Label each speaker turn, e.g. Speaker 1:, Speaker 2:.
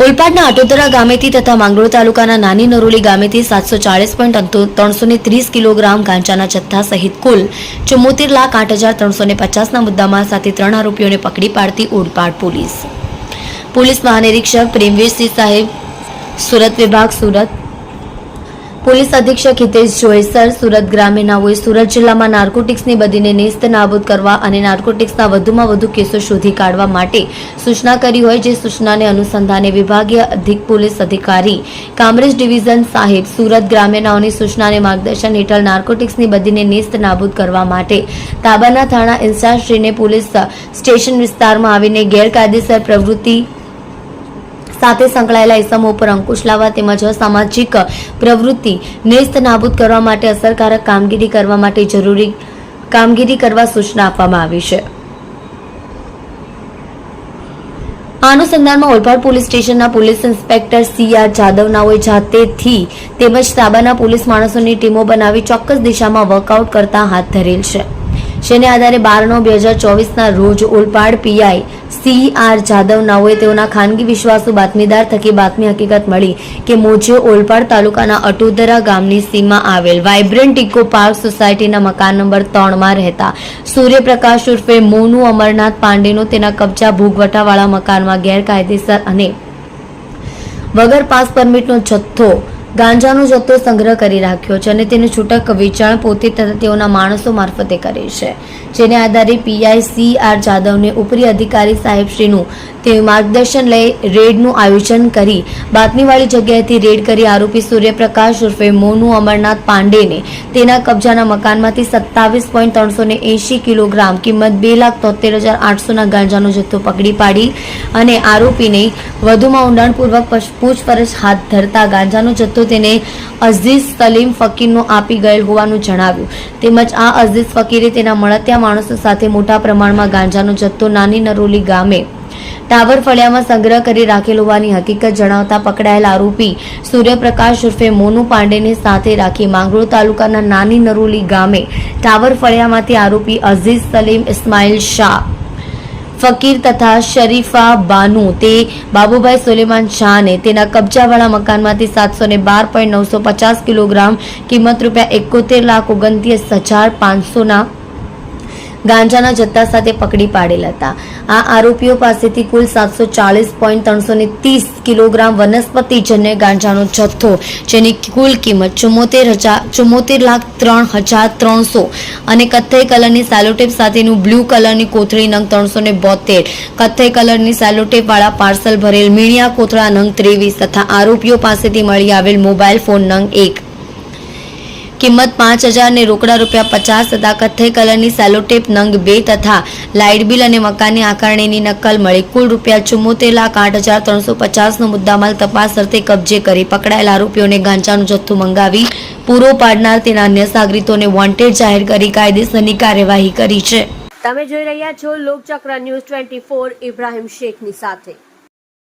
Speaker 1: ઓલપાડના અટોદરા ગામેથી તથા માંગરોળ તાલુકાના નાની નરોલી ગામેથી 740.330 કિલોગ્રામ ગાંજાના જથ્થા સહિત કુલ 74,08,350ના મુદ્દામાલ સાથે 3 આરોપીઓને પકડી પાડતી ઓલપાડ પોલીસ મહાનિરીક્ષક પ્રેમવીરસિંહ સાહેબ, સુરત વિભાગ, સુરત પોલીસ અધિક્ષક હિતેશ જોયસર, સુરત ગ્રામ્ય નાઓએ સુરત જિલ્લામાં નાર્કોટિક્સની બદીને નેસ્ત નાબૂદ કરવા અને નાર્કોટિક્સના વધુમાં વધુ કેસો શોધી કાઢવા માટે સૂચના કરી હોય, જે સૂચનાને અનુસંધાને વિભાગીય અધિક પોલીસ અધિકારી કામરેજ ડિવિઝન સાહેબ, સુરત ગ્રામ્ય નાઓની સૂચનાને માર્ગદર્શન હેઠળ નાર્કોટિક્સની બદીને નેસ્ત નાબૂદ કરવા માટે તાબાના થાણા ઇન્ચાર્જશ્રીને પોલીસ સ્ટેશન વિસ્તારમાં આવીને ગેરકાયદેસર પ્રવૃત્તિ સાથે સંકળાયેલા ઇસમો પર અંકુશ લાવવા તેમજ અસામાજિક પ્રવૃત્તિ નેસ્ત નાબૂદ કરવા માટે અસરકારક કામગીરી કરવા માટે જરૂરી કામગીરી કરવા સૂચના આપવામાં આવી છે। આ અનુસંધાનમાં ઓલપાડ પોલીસ સ્ટેશનના પોલીસ ઇન્સ્પેક્ટર CR જાદવ નાઓએ જાતેથી તેમજ તાબાના પોલીસ માણસોની ટીમો બનાવી ચોક્કસ દિશામાં વર્કઆઉટ કરતા હાથ ધરેલ છે, જેને આધારે 12/9/2024ના રોજ ઓલપાડ PI CR જાદવ નાઓએ તેઓના ખાનગી વિશ્વાસુ બાતમીદાર થકી બાતમી હકીકત મળી કે મોજે ઓલપાડ તાલુકાના અટોદરા ગામની સીમમાં આવેલ વાઇબ્રન્ટ ઇકો પાર્ક સોસાયટીના મકાન નંબર 3માં રહેતા સૂર્યપ્રકાશ ઉર્ફે મોનુ અમરનાથ પાંડેનો તેના કબજા ભોગવટાવાળા મકાનમાં ગેરકાયદેસર અને વગર પાસ પરમિટનો ગાંજાનો જથ્થો સંગ્રહ કરી રાખ્યો છે અને તેનું છૂટક વેચાણ પોતે તથા તેઓના માણસો મારફતે કરે છે, જેને આધારે PI CR જાદવને ઉપરી અધિકારી સાહેબશ્રીનું તે માર્ગદર્શન લઈ રેડનું આયોજન કરી બાતમીવાળી જગ્યાએથી રેડ કરી આરોપી સૂર્યપ્રકાશ ઉર્ફે મોનુ અમરનાથ પાંડેને તેના કબજાના મકાનમાંથી 27.380 કિલોગ્રામ કિંમત 2,73,800ના ગાંજાનો જથ્થો પકડી પાડી અને આરોપીને વધુમાં ઊંડાણપૂર્વક પૂછપરછ હાથ ધરતા ગાંજાનો જથ્થો તેને અઝીઝ સલીમ ફકીરનો આપી ગયેલ હોવાનું જણાવ્યું, તેમજ આ અઝીઝ ફકીરે તેના મળતિયા માણસો સાથે મોટા પ્રમાણમાં ગાંજાનો જથ્થો નાની નરોલી ગામે ટાવર ફળિયામાં સંગ્રહ કરી રાખેલ હોવાની હકીકત જણાવતા પકડાયેલ આરોપી સૂર્યપ્રકાશ ઉર્ફે મોનુ પાંડેને સાથે રાખી માંગરોળ તાલુકાના નાની નરોલી ગામે ટાવર ફળિયામાંથી આરોપી અઝીઝ સલીમ ઇસ્માઇલ શાહ ફકીર તથા શરીફા બાનુ તે બાબુભાઈ સુલેમાન શાહને તેના કબજાવાળા મકાનમાંથી 712.950 કિલોગ્રામ કિંમત ₹71,29,500ના ગાંજાના જથ્થા સાથે પકડી પાડેલ હતા। આ આરોપીઓ પાસેથી કુલ 740.330 કિલોગ્રામ વનસ્પતિજન્ય ગાંજાનો જથ્થો, જેની કુલ કિંમત 74,03,300 અને કથ્થઈ કલરની સેલોટેપ સાથેનું બ્લુ કલરની કોથળી નંગ 372, કથ્થઈ કલરની સેલોટેપ વાળા પાર્સલ ભરેલ મીણિયા કોથળા નંગ 23 તથા આરોપીઓ પાસેથી મળી આવેલ મોબાઈલ ફોન નંગ 1 કિંમત 5,000 ને રોકડા ₹50 તથા કથ્થઈ કલરની સેલોટેપ નંગ 2 તથા લાઇટ બિલ અને મકાનની આકારણીની નકલ મળી કુલ ₹74,08,350નો મુદ્દામાલ તપાસ અર્થે કબજે કરી પકડાયેલ આરોપીઓને ગાંજાનો જથ્થો મંગાવી પૂરો પાડનાર તેના અન્ય સાગરીતોને વોન્ટેડ જાહેર કરી કાયદેસરની કાર્યવાહી કરી છે।
Speaker 2: તમે જોઈ રહ્યા છો લોકચક્ર ન્યૂઝ 24 ઇબ્રાહિમ શેખની સાથે।